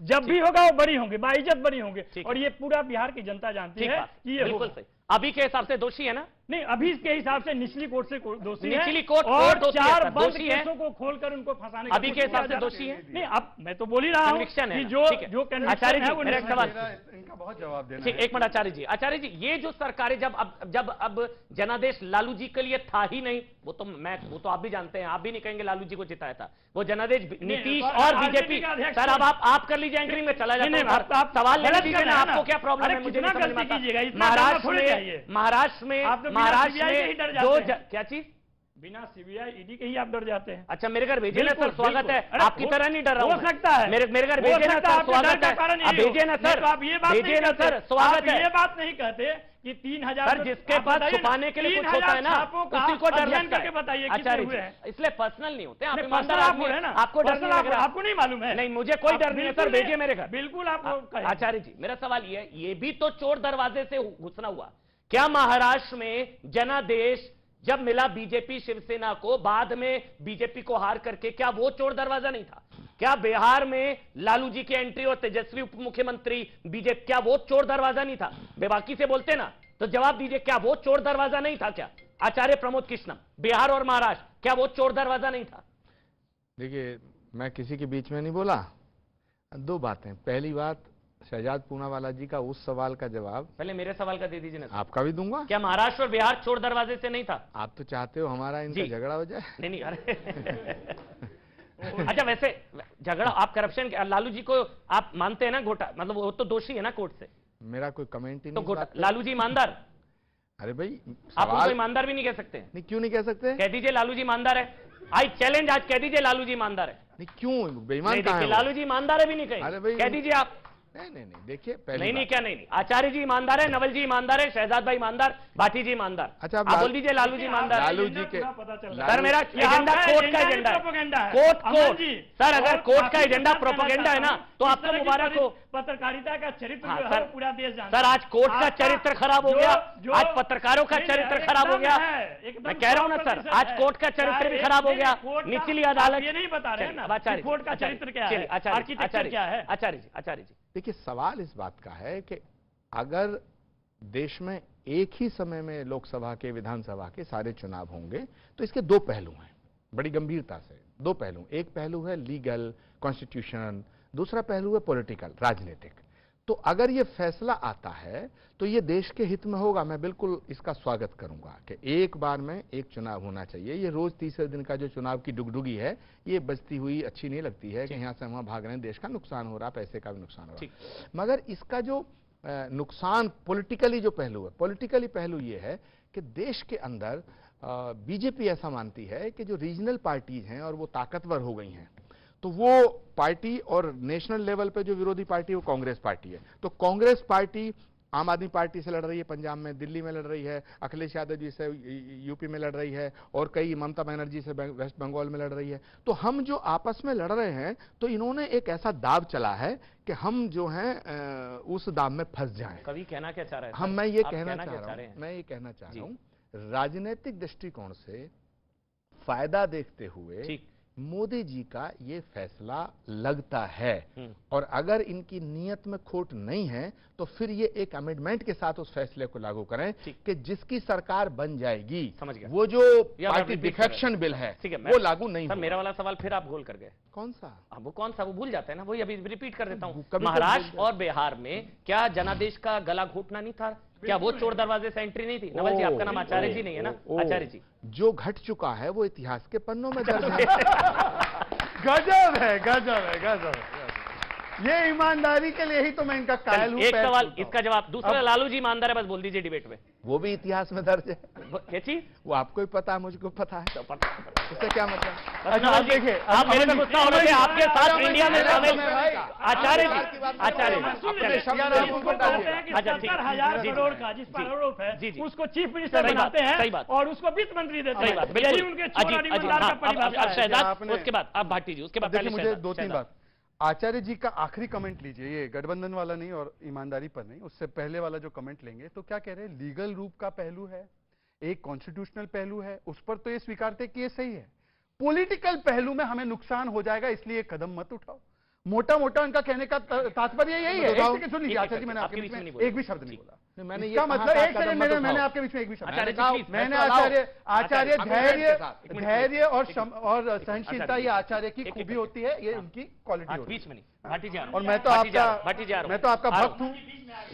जब भी होगा वो बरी होंगे, बाइज्जत बरी होंगे, और ये पूरा बिहार की जनता जानती है कि ये बिल्कुल सही। अभी के हिसाब से दोषी है ना? नहीं, अभी के हिसाब से निचली कोर्ट से दोषी है, निचली कोर्ट और दोषी है, 4 बंद दोषी है। केसों को खोलकर उनको फंसाने का अभी के हिसाब से दोषी है। नहीं, अब मैं तो बोल ही रहा हूं कि जो आचार्य जी, मेरा एक सवाल, इनका बहुत जवाब देना ठीक, एक मिनट आचार्य जी, ये जो सरकारें जब अब जनादेश लालू जी के लिए था ही नहीं, वो तो आप भी जानते हैं, आप भी नहीं कहेंगे लालू जी को जिताया था, वो जनादेश नीतीश और बीजेपी। सर अब आप कर लीजिए एंकरिंग में, चला जाता हूं, सवाल लेने दीजिए ना, आपको क्या प्रॉब्लम है? मुझे नहीं समझ में आता। महाराष्ट्र में जो क्या चीज, बिना सीबीआई ईडी के ही आप डर जाते हैं। अच्छा, मेरे घर भेजे ना सर, स्वागत है, आपकी तरह नहीं डर रहा हूं। हो सकता है मेरे घर भेजे ना सर, स्वागत है, आप भेजे ना सर, आप ये बात भेजे ना सर, स्वागत है। ये बात नहीं कहते कि 3000 सर, जिसके पास छुपाने के लिए कुछ होता है ना, उसी को डर लगता है। बताइए आचार्य जी, इसलिए पर्सनल नहीं होते, आप ईमानदार आदमी हैं, आपको डर नहीं लग रहा, आपको नहीं मालूम है? नहीं, मुझे कोई डर नहीं है सर, भेजिए मेरे घर। बिल्कुल आपको। आचार्य जी, मेरा सवाल ये भी तो चोर दरवाजे से घुसना हुआ। क्या महाराष्ट्र में जनादेश जब मिला बीजेपी शिवसेना को, बाद में बीजेपी को हार करके, क्या वो चोर दरवाजा नहीं था? क्या बिहार में लालू जी की एंट्री और तेजस्वी उप मुख्यमंत्री बीजेपी, क्या वो चोर दरवाजा नहीं था? बेबाकी से बोलते ना तो जवाब दीजिए, क्या वो चोर दरवाजा नहीं था? क्या आचार्य प्रमोद कृष्णम, बिहार और महाराष्ट्र, क्या वो चोर दरवाजा नहीं था? देखिए, मैं किसी के बीच में नहीं बोला। 2 बातें। पहली बात, शहजाद पूनावाला जी का उस सवाल का जवाब पहले मेरे सवाल का दे दीजिए ना। आपका भी दूंगा। क्या महाराष्ट्र और बिहार चोर दरवाजे से नहीं था? आप तो चाहते हो हमारा इनका झगड़ा हो जाए। नहीं अरे अच्छा, वैसे झगड़ा, आप करप्शन, लालू जी को आप मानते हैं ना घोटा, मतलब वो तो दोषी है ना कोर्ट से? मेरा कोई कमेंट ही तो नहीं। लालू जी ईमानदार? अरे भाई, आप उनको ईमानदार भी नहीं कह सकते? नहीं, क्यों नहीं कह सकते? कह दीजिए लालू जी ईमानदार है। आई चैलेंज, आज कह दीजिए लालू जी ईमानदार है। नहीं, क्यों बेईमान कहां है? लालू जी ईमानदार है भी नहीं कहीं? अरे भाई, कह दीजिए आप। नहीं, देखिए, नहीं, क्या नहीं, आचार्य जी ईमानदार है, नवल जी ईमानदार है, शहजाद भाई ईमानदार, भाटी जी ईमानदार। अच्छा, आप बोल दीजिए लालू जी ईमानदार। लालू जी के सर, मेरा एजेंडा कोर्ट का एजेंडा है। कोर्ट सर, अगर कोर्ट का एजेंडा प्रोपेगेंडा है ना, तो आपको मुबारक हो। पत्रकारिता का चरित्र सर, पूरा देश जानता है। सर, आज कोर्ट का चरित्र खराब हो गया, आज पत्रकारों का चरित्र खराब हो गया। मैं कह रहा हूं ना सर, आज कोर्ट का चरित्र भी खराब हो गया। निचली अदालत ये नहीं बता रहे ना कोर्ट का चरित्र क्या है, आचार्य क्या है? आचार्य जी, देखिए, सवाल इस बात का है कि अगर देश में एक ही समय में लोकसभा के, विधानसभा के सारे चुनाव होंगे तो इसके 2 पहलू हैं, बड़ी गंभीरता से 2 पहलू। एक पहलू है लीगल, कॉन्स्टिट्यूशन, दूसरा पहलू है पॉलिटिकल, राजनीतिक। तो अगर ये फैसला आता है तो ये देश के हित में होगा। मैं बिल्कुल इसका स्वागत करूंगा कि एक बार में एक चुनाव होना चाहिए। ये रोज तीसरे दिन का जो चुनाव की डुगडुगी है, ये बजती हुई अच्छी नहीं लगती है कि यहां से वहां भाग रहे हैं, देश का नुकसान हो रहा, पैसे का भी नुकसान हो रहा। मगर इसका जो नुकसान पॉलिटिकली जो पहलू है, पॉलिटिकली पहलू ये है कि देश के अंदर बीजेपी ऐसा मानती है कि जो रीजनल पार्टीज हैं और वो ताकतवर हो गई हैं, तो वो पार्टी, और नेशनल लेवल पे जो विरोधी पार्टी है वो कांग्रेस पार्टी है। तो कांग्रेस पार्टी आम आदमी पार्टी से लड़ रही है पंजाब में, दिल्ली में लड़ रही है, अखिलेश यादव जी से यूपी में लड़ रही है, और कई ममता बनर्जी से वेस्ट बंगाल में लड़ रही है। तो हम जो आपस में लड़ रहे हैं, तो इन्होंने एक ऐसा दाव चला है कि हम जो हैं उस दाव में फंस जाएं। कभी कहना क्या चाह रहे हैं? हम मैं ये कहना चाह रहा हूं, राजनीतिक दृष्टिकोण से फायदा देखते हुए मोदी जी का ये फैसला लगता है। और अगर इनकी नीयत में खोट नहीं है तो फिर ये एक अमेंडमेंट के साथ उस फैसले को लागू करें कि जिसकी सरकार बन जाएगी, समझ गया, वो जो पार्टी डिफेक्शन बिल है वो लागू नहीं होगा। मेरा वाला सवाल फिर आप भूल कर गए। कौन सा? वो कौन सा? वो भूल जाते हैं ना, वही अभी रिपीट कर देता हूं। महाराष्ट्र और बिहार में क्या जनादेश का गला घोटना नहीं था? क्या वो चोर दरवाजे से एंट्री नहीं थी? नवल जी, आपका नाम आचार्य जी नहीं है ना? आचार्य जी, जो घट चुका है वो इतिहास के पन्नों में दर्ज है। गजब है, गजब है, गजब है। ये ईमानदारी के लिए ही तो मैं इनका कायल हूं। एक सवाल, इसका जवाब। दूसरा, लालू जी ईमानदार है, बस बोल दीजिए डिबेट में। वो भी इतिहास में दर्ज है। क्या चीज? वो आपको भी पता है, मुझको पता है, तो पता उससे क्या मतलब? अच्छा, देखिए, आप मेरे पे गुस्सा हो रहे थे, आपके साथ इंडिया में शामिल आचार्य जी, आचार्य अच्छा, 70,000 करोड़ का जिस पर आरोप है उसको चीफ मिनिस्टर बनाते हैं और उसको वित्त मंत्री देते हैं। यही उनके चोर और ईमानदार का परिभाषा है। उसके बाद आप भाटी जी, उसके बाद मुझे 2-3 बात। आचार्य जी का आखिरी कमेंट लीजिए, ये गठबंधन वाला नहीं और ईमानदारी पर नहीं, उससे पहले वाला जो कमेंट लेंगे तो क्या कह रहे हैं? लीगल रूप का पहलू है, एक कॉन्स्टिट्यूशनल पहलू है, उस पर तो ये स्वीकारते कि ये सही है। पॉलिटिकल पहलू में हमें नुकसान हो जाएगा, इसलिए कदम मत उठाओ। मोटा मोटा उनका कहने का तात्पर्य यही है। एक सेकंड सुन लीजिए आचार्य जी, मैंने आपके आपके बीच बीच में नहीं में बोला। एक भी शब्द नहीं बोला। मैंने इसका मतलब एक सेकंड मैंने आपके बीच में एक भी शब्द आचार्य जी, नहीं। please, मैंने आचार्य, आचार्य धैर्य और सहनशीलता ये आचार्य की खूबी होती है, ये उनकी क्वालिटी होती बीच में नहीं, भाटी जी आ रहा हूं। है। और मैं तो आपका भक्त हूं,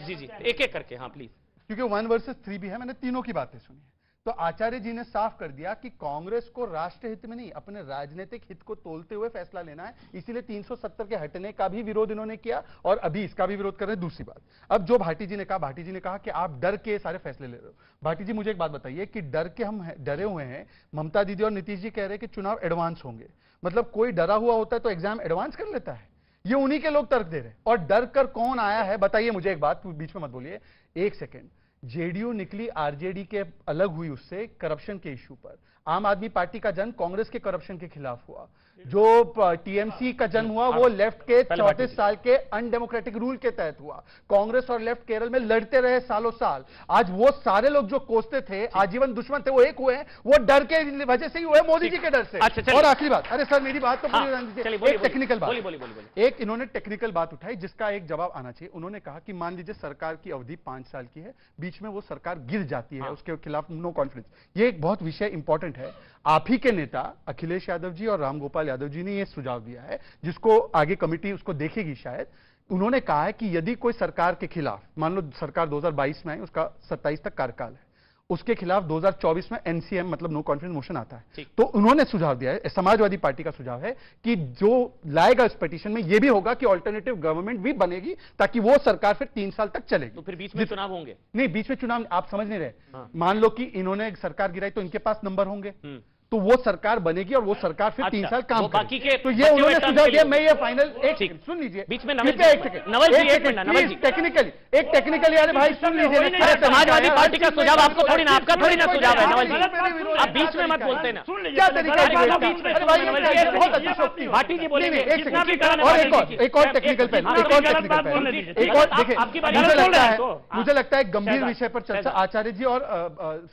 जी जी, एक एक करके, हाँ प्लीज। क्योंकि 1 वर्सेस 3 भी है, मैंने तीनों की बातें सुनी है। तो आचार्य जी ने साफ कर दिया कि कांग्रेस को राष्ट्र हित में नहीं, अपने राजनीतिक हित को तोलते हुए फैसला लेना है, इसीलिए 370 के हटने का भी विरोध इन्होंने किया और अभी इसका भी विरोध कर रहे हैं। दूसरी बात, अब जो भाटी जी ने कहा कि आप डर के सारे फैसले ले रहे हो। भाटी जी मुझे एक बात बताइए कि हम डरे हुए हैं, ममता दीदी और नीतीश जी कह रहे हैं कि चुनाव एडवांस होंगे, मतलब कोई डरा हुआ होता है तो एग्जाम एडवांस कर लेता है, ये उन्हीं के लोग तर्क दे रहे हैं। और डर कर कौन आया है बताइए मुझे एक बात, बीच में मत बोलिए एक सेकेंड। जेडीयू निकली आरजेडी के अलग हुई उससे करप्शन के इश्यू पर। आम आदमी पार्टी का जन्म कांग्रेस के करप्शन के खिलाफ हुआ। जो टीएमसी का जन्म हुआ वो लेफ्ट के 34 साल के अनडेमोक्रेटिक रूल के तहत हुआ। कांग्रेस और लेफ्ट केरल में लड़ते रहे सालों साल। आज वो सारे लोग जो कोसते थे, आजीवन दुश्मन थे, वो एक हुए हैं, वो डर के वजह से ही हुए, मोदी जी के डर से। और आखिरी बात, अरे सर मेरी बात तो पूरी ध्यान दीजिए, एक टेक्निकल बात, एक इन्होंने टेक्निकल बात उठाई जिसका एक जवाब आना चाहिए। उन्होंने कहा कि मान लीजिए सरकार की अवधि 5 साल की है, बीच में वो सरकार गिर जाती है, उसके खिलाफ नो कॉन्फिडेंस। ये एक बहुत विषय इंपॉर्टेंट है। आप ही के नेता अखिलेश यादव जी और रामगोपाल यादव जी ने यह सुझाव दिया है, जिसको आगे कमेटी उसको देखेगी शायद। उन्होंने कहा है कि यदि कोई सरकार के खिलाफ, मान लो सरकार 2022 में आई, उसका 27 तक कार्यकाल है, उसके खिलाफ 2024 में एनसीएम मतलब नो कॉन्फिडेंस मोशन आता है, तो उन्होंने सुझाव दिया है, समाजवादी पार्टी का सुझाव है कि जो लाएगा इस पिटीशन में यह भी होगा कि ऑल्टरनेटिव गवर्नमेंट भी बनेगी ताकि वो सरकार फिर 3 साल तक चलेगी। तो फिर बीच में चुनाव होंगे? नहीं, बीच में चुनाव आप समझ नहीं रहे। मान लो कि इन्होंने सरकार गिराई तो इनके पास नंबर होंगे, तो वो सरकार बनेगी और वो सरकार फिर 3 साल काम बाकी के, तो ये उन्होंने सुझाव दिया। मैं ये फाइनल एक सुन लीजिए बीच में नवल जी टेक्निकली यार भाई सुन लीजिए। समाजवादी पार्टी का सुझाव आपको थोड़ी ना, आपका थोड़ी ना सुझाव है नवल जी, आप बीच में मत बोलते ना। क्या तरीका है? बहुत अच्छी भाटी जी बोलेंगे। एक और टेक्निकल पहलू, एक और देखिए, मुझे लगता है गंभीर विषय पर चर्चा आचार्य जी और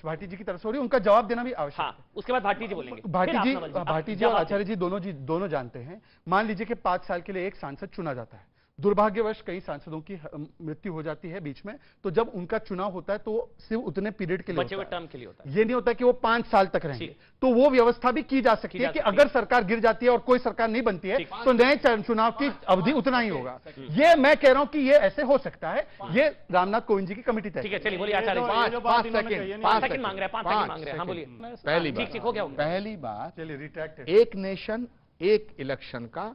भाटी जी की तरफ से हो रही है, उनका जवाब देना भी आवश्यक है। उसके बाद भाटी जी बोलेंगे। भाटी जी और आचार्य जी दोनों जानते हैं। मान लीजिए कि 5 साल के लिए एक सांसद चुना जाता है, दुर्भाग्यवश कई सांसदों की मृत्यु हो जाती है बीच में, तो जब उनका चुनाव होता है तो सिर्फ उतने पीरियड के लिए बचे हुए टर्म के लिए होता है। ये नहीं होता कि वो 5 साल तक रहेंगे। तो वो व्यवस्था भी की जा सकती है कि अगर सरकार गिर जाती है और कोई सरकार नहीं बनती है तो नए चुनाव की अवधि उतना ही होगा। ये मैं कह रहा हूं कि ये ऐसे हो सकता है, ये रामनाथ कोविंद जी की कमेटी तय। ठीक है, चलिए बोलिए आचार्य। 5 सेकंड मांग रहे हैं, 5 सेकंड मांग रहे हैं। हाँ बोलिए। पहली बात, चलिए रिट्रैक्ट, एक नेशन एक इलेक्शन का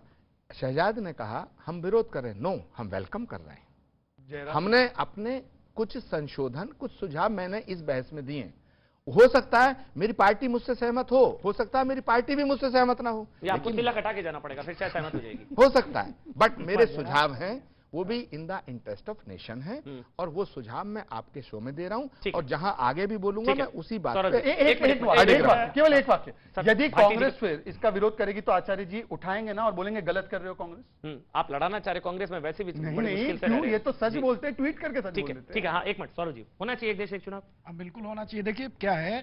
शहजाद ने कहा हम विरोध कर रहे हैं, नो हम वेलकम कर रहे हैं। हमने अपने कुछ संशोधन, कुछ सुझाव मैंने इस बहस में दिए। हो सकता है मेरी पार्टी मुझसे सहमत हो सकता है मेरी पार्टी भी मुझसे सहमत ना हो, आपको तिलक हटा के जाना पड़ेगा, फिर शायद सहमत हो जाएगी। हो सकता है, बट मेरे सुझाव हैं वो भी in the interest of nation है, और वो सुझाव मैं आपके शो में दे रहा हूं, और जहां आगे भी बोलूंगा मैं उसी बात पे केवल एक वाक्य, यदि कांग्रेस फिर इसका विरोध करेगी तो आचार्य जी उठाएंगे ना और बोलेंगे गलत कर रहे हो कांग्रेस? आप लड़ाना चाह रहे कांग्रेस में, वैसे भी नहीं, ये तो सच बोलते हैं, ट्वीट करके सच बोलते हैं। ठीक है, हाँ एक मिनट सौरभ जी, होना चाहिए एक देश एक चुनाव? बिल्कुल होना चाहिए। देखिए क्या है,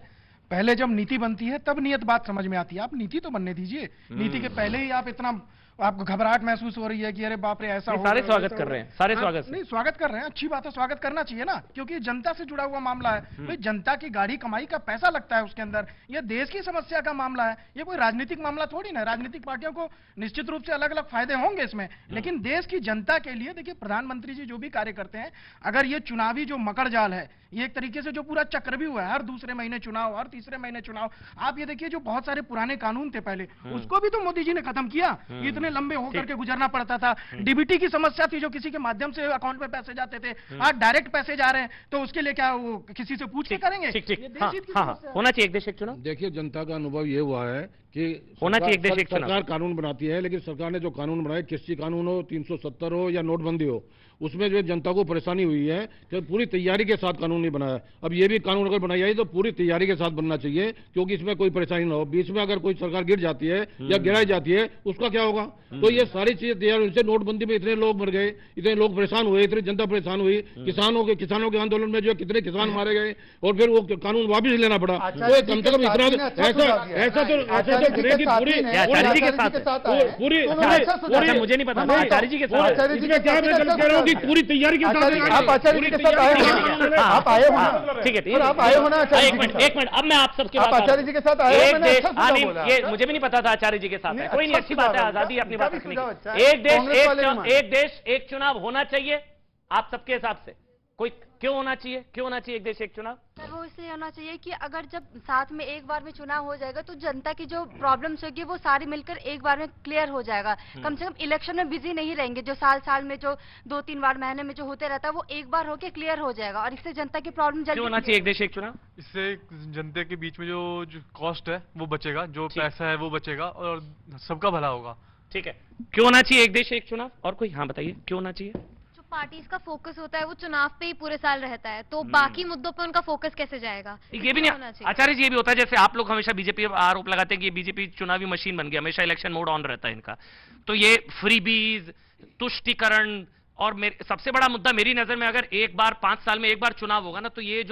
पहले जब नीति बनती है तब नियत बात समझ में आती है। आप नीति तो बनने दीजिए, नीति के पहले ही आप इतना आपको घबराहट महसूस हो रही है कि अरे बाप रे ऐसा हो, सारे स्वागत कर रहे हैं, सारे स्वागत नहीं स्वागत कर रहे हैं, अच्छी बात है, स्वागत करना चाहिए ना, क्योंकि जनता से जुड़ा हुआ मामला है भाई, जनता की गाड़ी कमाई का पैसा लगता है उसके अंदर, ये देश की समस्या का मामला है, ये कोई राजनीतिक मामला थोड़ी ना। राजनीतिक पार्टियों को निश्चित रूप से अलग अलग फायदे होंगे इसमें, लेकिन देश की जनता के लिए देखिए प्रधानमंत्री जी जो भी कार्य करते हैं, अगर ये चुनावी जो मकर जाल है, ये एक तरीके से जो पूरा चक्र भी हुआ है, हर दूसरे महीने चुनाव, हर तीसरे महीने चुनाव, आप ये देखिए जो बहुत सारे पुराने कानून थे पहले, उसको भी तो मोदी जी ने खत्म किया, इतने लंबे होकर के गुजरना पड़ता था। डीबीटी की समस्या थी, जो किसी के माध्यम से अकाउंट में पैसे जाते थे, आज डायरेक्ट पैसे जा रहे हैं, तो उसके लिए क्या वो किसी से पूछ के करेंगे? होना चाहिए एक देश एक चुनाव। देखिए जनता का अनुभव ये हुआ है कि होना चाहिए एक देश एक चुनाव। सरकार कानून बनाती है, लेकिन सरकार ने जो कानून बनाए, कृषि कानून हो, 370 हो या नोटबंदी हो, उसमें जो जनता को परेशानी हुई है कि पूरी तैयारी के साथ कानून नहीं बनाया। अब ये भी कानून अगर बनाई जाए तो पूरी तैयारी के साथ बनना चाहिए, क्योंकि इसमें कोई परेशानी ना हो। बीच में अगर कोई सरकार गिर जाती है या गिराई जाती है, उसका क्या होगा? तो ये सारी चीजें तैयार होने से, नोटबंदी में इतने लोग मर गए, इतने लोग परेशान हुए, इतनी जनता परेशान हुई, किसानों के आंदोलन में जो कितने किसान मारे गए, और फिर वो कानून वापिस लेना पड़ा। तो कम से कम इतना ऐसा जो करेगी पूरी आचार्य जी के साथ पूरी मुझे नहीं पता आचार्य जी के साथ इसमें क्या मैं गलत कह रहा हूँ कि पूरी तैयारी के साथ आप आचार्य जी के साथ आए हो, आप आए हो ना, ठीक है, आप आए हो ना आचार्य एक मिनट अब मैं आप सबके आप आचार्य जी के साथ आए हो, मैंने अच्छा सुना बोला। ये मुझे भी नहीं पता था आचार्य जी के साथ है, कोई नहीं, अच्छी बात है, आजादी है अपनी बात रखने अच्छा की। एक देश एक चुनाव होना चाहिए आप सबके हिसाब से, कोई क्यों होना चाहिए, क्यों होना चाहिए एक देश एक चुनाव? सर वो इसलिए होना चाहिए कि अगर जब साथ में एक बार में चुनाव हो जाएगा तो जनता की जो प्रॉब्लम्स होगी वो सारी मिलकर एक बार में क्लियर हो जाएगा। कम से कम इलेक्शन में बिजी नहीं रहेंगे, जो साल में जो 2-3 बार महीने में जो होते रहता है वो एक बार होके क्लियर हो जाएगा और इससे जनता की प्रॉब्लम जल्दी होना चाहिए एक देश एक चुनाव। इससे जनता के बीच में जो कॉस्ट है वो बचेगा, जो पैसा है वो बचेगा और सबका भला होगा। ठीक है, क्यों होना चाहिए एक देश एक चुनाव? और कोई? हाँ बताइए, क्यों होना चाहिए? पार्टीज का फोकस होता है वो चुनाव पे ही पूरे साल रहता है, तो बाकी मुद्दों पे उनका फोकस कैसे जाएगा? ये भी नहीं आचार्य जी, ये भी होता है जैसे आप लोग हमेशा बीजेपी आरोप लगाते हैं कि बीजेपी चुनावी मशीन बन गया, हमेशा इलेक्शन मोड ऑन रहता है इनका, तो ये फ्रीबीज, तुष्टीकरण, और सबसे बड़ा मुद्दा मेरी नजर में अगर एक बार 5 साल में एक बार चुनाव होगा ना, तो ये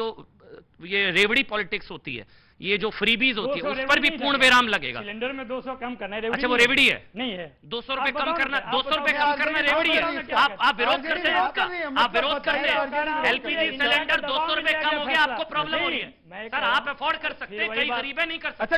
रेवड़ी पॉलिटिक्स होती है, ये जो फ्रीबीज होती है उस पर भी पूर्ण विराम लगेगा। सिलेंडर में 200 कम करना है, अच्छा वो रेवड़ी है? नहीं है, 200 रुपए कम करना, 200 रुपए कम करना रेवड़ी है? आप विरोध करते हैं इसका, आप विरोध करते हैं? एलपीजी सिलेंडर 200 रुपए कम हो गया, आपको प्रॉब्लम हो रही है? सर आप अफोर्ड कर सकते हैं, कई गरीब नहीं कर सकते। अच्छा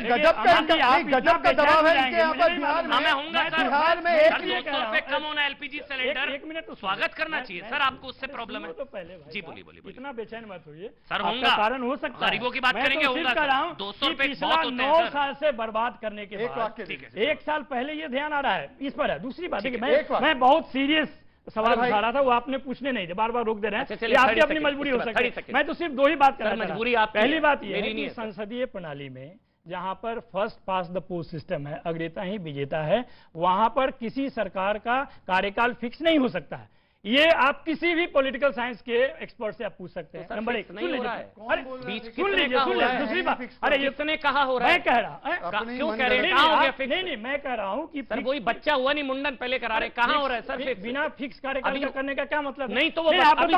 गजब का दबाव है इनके यहाँ पर बिहार में। मैं होऊंगा सर, बिहार में 200 रुपए कम होना एलपीजी सिलेंडर, एक मिनट तो स्वागत करना चाहिए सर, आपको उससे प्रॉब्लम है? तो पहले जी बोलिए। इतना बेचैन मत होइए सर, होऊंगा, कारण हो सकता है, गरीबों की बात करेंगे, होऊंगा सर। 200 रुपए बहुत होते हैं 9 साल से बर्बाद करने के बाद 1 साल पहले ये ध्यान आ रहा है इस पर है। दूसरी बात है कि मैं बहुत सीरियस सवाल उठा रहा था, वो आपने पूछने नहीं थे, बार बार रोक दे रहे हैं, आपकी अपनी मजबूरी हो सकती है। मैं तो सिर्फ 2 ही बात कर रहा था। मजबूरी पहली बात ये है कि संसदीय प्रणाली में जहां पर first pass the post system है, अग्रेता ही विजेता है, वहां पर किसी सरकार का कार्यकाल फिक्स नहीं हो सकता है। ये आप किसी भी पॉलिटिकल साइंस के एक्सपर्ट से आप पूछ सकते हैं। नंबर 1 सुन लीजिए, दूसरी बात, अरे इसने कहा हो रहा है, मैं कह रहा क्यों कह रहे हैं? नहीं, मैं कह रहा हूँ कि सर वही बच्चा हुआ नहीं, मुंडन पहले करा रहे, कहाँ हो रहा है सर? बिना फिक्स कार्यकाल करने का क्या मतलब? नहीं तो वो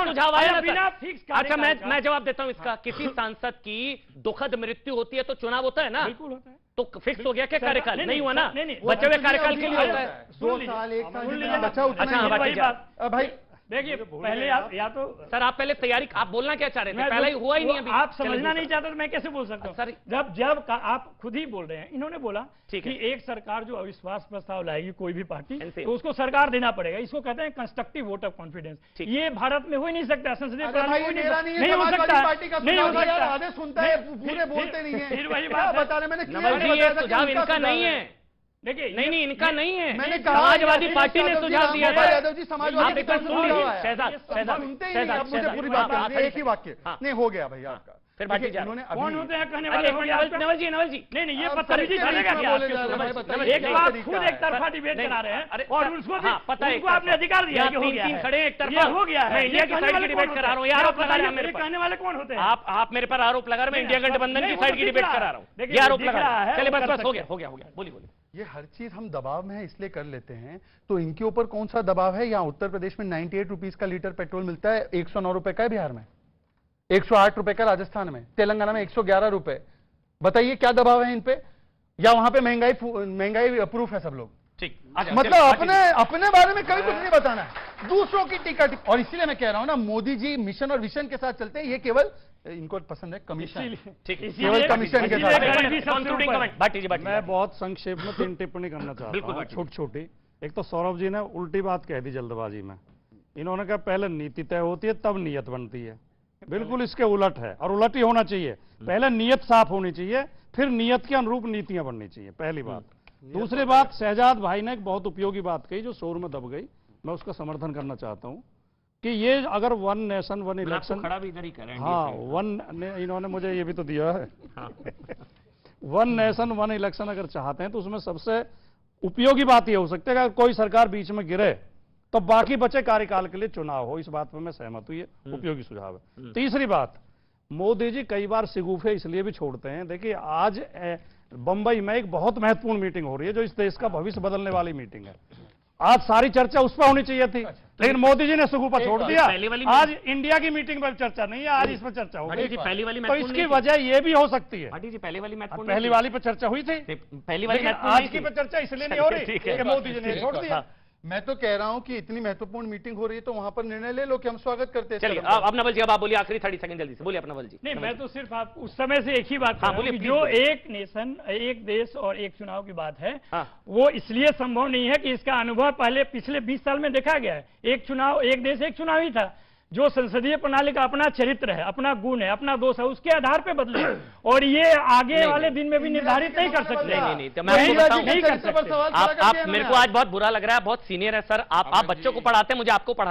सुझाव आया बिना फिक्स। अच्छा मैं जवाब देता हूँ इसका, किसी सांसद की दुखद मृत्यु होती है तो चुनाव होता है ना, बिल्कुल होता है, तो फिक्स हो गया क्या कार्यकाल? नहीं हुआ ना, बचे हुए कार्यकाल के लिए होता है। 2 साल 1 साल बचा उतना भाई देखिए पहले आप या तो सर आप पहले तैयारी, आप बोलना क्या चाह रहे थे? पहले ही हुआ ही नहीं अभी, आप समझना नहीं चाहते तो मैं कैसे बोल सकता हूँ? सर जब आप खुद ही बोल रहे हैं, इन्होंने बोला कि एक सरकार जो अविश्वास प्रस्ताव लाएगी कोई भी पार्टी, तो उसको सरकार देना पड़ेगा, इसको कहते हैं कंस्ट्रक्टिव वोट ऑफ कॉन्फिडेंस। ये भारत में हो ही नहीं सकता, संसदीय प्रणाली नहीं हो सकता, नहीं हो सकता, सुनता है पूरे बोलते नहीं है। फिर वही बात बता रहे, मैंने सुझाव इनका नहीं है, देखिए नहीं इनका नहीं है, मैंने समाजवादी पार्टी ने सुझाव दिया था। यादव जी समाजवादी शहजाद मुझे पूरी बात एक ही वाक्य नहीं हो गया भाई आपका। फिर बाकी इन्होंने कौन होते हैं कहने वाले? नवल जी नहीं ये बदतमीजी चलेगा क्या? एक बात खुद एक तरफा डिबेट करा रहे हैं और उसको पता है, आपने अधिकार दिया कि हो गया है, खड़े एक तरफा हो गया है, इंडिया की साइड की डिबेट करा रहा हूँ, आरोप लगा रहे हैं मेरे कहने वाले कौन होते हैं? आप मेरे पर आरोप लगा रहे हैं, इंडिया गठबंधन की साइड की डिबेट करा रहा हूँ, ये आरोप लगा रहा है। चलिए बस हो गया, बोलिए। ये हर चीज हम दबाव में है इसलिए कर लेते हैं, तो इनके ऊपर कौन सा दबाव है? यहाँ उत्तर प्रदेश में 98 रुपीज का लीटर पेट्रोल मिलता है, 109 रुपए का है बिहार में, 108 रुपए का राजस्थान में, तेलंगाना में 111 रुपए। बताइए क्या दबाव है इन पे? या वहां पे महंगाई प्रूफ है सब लोग? ठीक, मतलब अपने बारे में कभी कुछ नहीं बताना है, दूसरों की टीका। और इसीलिए मैं कह रहा हूं ना, मोदी जी मिशन और विजन के साथ चलते हैं, ये केवल इनको पसंद है कमीशन, केवल कमीशन के साथ। मैं बहुत संक्षेप में 3 टिप्पणी करना चाहता हूँ, छोटी। एक तो सौरभ जी ने उल्टी बात कह दी जल्दबाजी में, इन्होंने कहा पहले नीति तय होती है तब नियत बनती है, बिल्कुल इसके उलट है, और उलट ही होना चाहिए। पहले नियत साफ होनी चाहिए, फिर नियत के अनुरूप नीतियां बननी चाहिए, पहली बात। दूसरी बात, शहजाद भाई ने एक बहुत उपयोगी बात कही जो शोर में दब गई, मैं उसका समर्थन करना चाहता हूं कि ये अगर 1 नेशन 1 इलेक्शन, खड़ा भी इधर ही करें। हाँ, इन्होंने मुझे ये भी तो दिया है। 1 नेशन 1 इलेक्शन अगर चाहते हैं तो उसमें सबसे उपयोगी बात यह हो सकती है कि अगर कोई सरकार बीच में गिरे तो बाकी बचे कार्यकाल के लिए चुनाव हो, इस बात पर मैं सहमत हूं, ये उपयोगी सुझाव है। तीसरी बात, मोदी जी कई बार सिगुफे इसलिए भी छोड़ते हैं। देखिए आज बंबई में एक बहुत महत्वपूर्ण मीटिंग हो रही है जो इस देश का भविष्य बदलने वाली मीटिंग है, आज सारी चर्चा उस पर होनी चाहिए थी, लेकिन मोदी जी ने सगुफा छोड़ दिया। पहली वाली आज इंडिया की मीटिंग पर चर्चा नहीं है, आज इस पर चर्चा भाटी होगी। जी पहली वाली तो महत्वपूर्ण इसकी नहीं थी। वजह ये भी हो सकती है। भाटी जी पहली वाली महत्वपूर्ण पहली नहीं वाली पर चर्चा हुई थी, थी। पहली वाली लेकिन महत्वपूर्ण आज नहीं की थी। पर चर्चा इसलिए नहीं हो रही ठीक है। कि मोदी जी ने छोड़ दिया। मैं तो कह रहा हूं कि इतनी महत्वपूर्ण मीटिंग हो रही है तो वहां पर निर्णय ले लो कि हम स्वागत करते हैं। चलिए अब नवल जी, अब आप बोलिए आखिरी 30 सेकंड जल्दी से बोलिए अपना। नवल जी नहीं, मैं तो सिर्फ आप उस समय से एक ही बात हाँ, कर रहा हूं बोलिए, कि प्लीज जो बोलिए। एक नेशन, एक देश और एक चुनाव की बात है, हाँ। वो इसलिए संभव नहीं है कि इसका अनुभव पहले पिछले 20 साल में देखा गया है। एक चुनाव, एक देश, एक चुनाव ही था। जो संसदीय प्रणाली का अपना चरित्र है, अपना गुण है, अपना दोष है, उसके आधार पे बदले और ये आगे वाले दिन में भी निर्धारित नहीं कर सकते। नहीं, तो मैं आपको बताऊं, नहीं कर सकते। आप मेरे को आज बहुत बुरा लग रहा है, बहुत सीनियर है सर, आप बच्चों को पढ़ाते हैं, मुझे आपको पढ़ा